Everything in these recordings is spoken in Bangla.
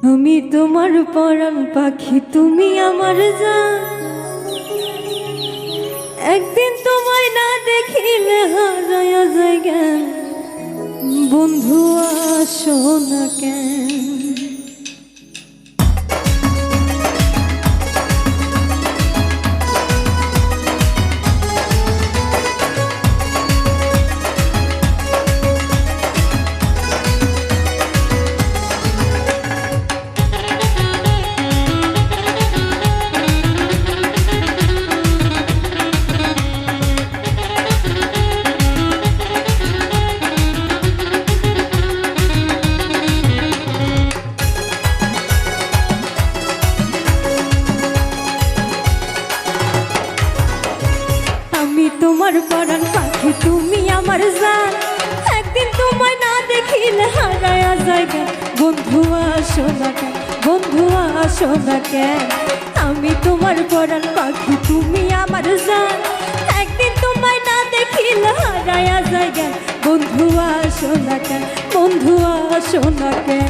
আমি তোমার পরাণ পাখি, তুমি আমার জান। একদিন তোমায় না দেখিলে হারায়া যায় জ্ঞান। বন্ধু আসো না কেন? তোমার পরাণ পাখি, তুমি আমার জান। একদিন তোমায় না দেখিলে হারায়া যায় জ্ঞান। বন্ধু আসো না কেন? বন্ধু আসো না কেন? আমি তোমার পরাণ পাখি, তুমি আমার জান। একদিন তোমায় না দেখিলে হারায়া যায় জ্ঞান। বন্ধু আসো না কেন? বন্ধু আসো না কেন?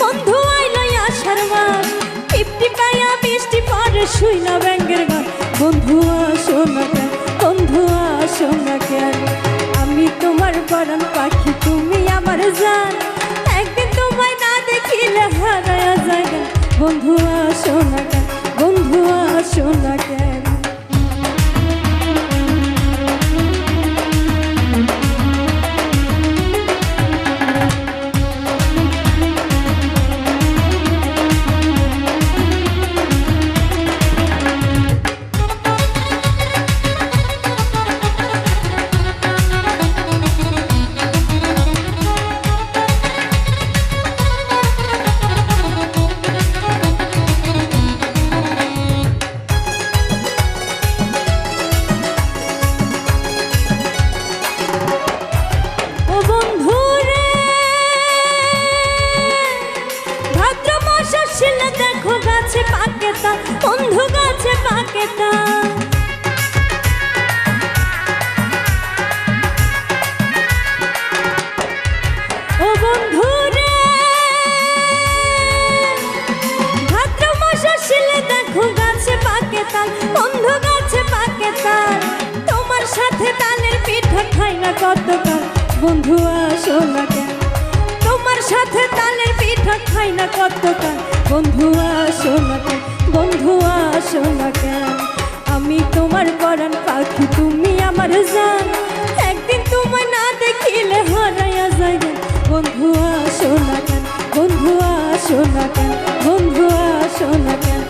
বন্ধু আইলো আষাঢ় মাস, টিপটি পায়া বৃষ্টি পরে শুইলা ব্যাঙ্গের গান। বন্ধু আসো না কেন? বন্ধু আসো না কেন? আমি তোমার পরাণ পাখি, তুমি আমার জান। একদিন তোমায় না দেখিলে হারায়া যায় জ্ঞান। বন্ধু আসো না কেন? বন্ধু আসো না কেন? বন্ধু গাছে পাকে তাল, ও বন্ধু রে ভাদ্র মাস আসলে দেখো গাছে পাকে তাল। বন্ধু গাছে পাকে তাল, তোমার সাথে তালের পিঠা খাই না কতকাল। বন্ধু আসো না কেন? তোমার সাথে তালের পিঠা খাই না কতকাল। বন্ধু আসো না কেন? বন্ধু আসো না কেন? আমি তোমার পরাণ পাখি, তুমি আমার জান। একদিন তোমায় না দেখিলে হারায়া যায় জ্ঞান। বন্ধু আসো না কেন? বন্ধু আসো না কেন? বন্ধু আসো না কেন?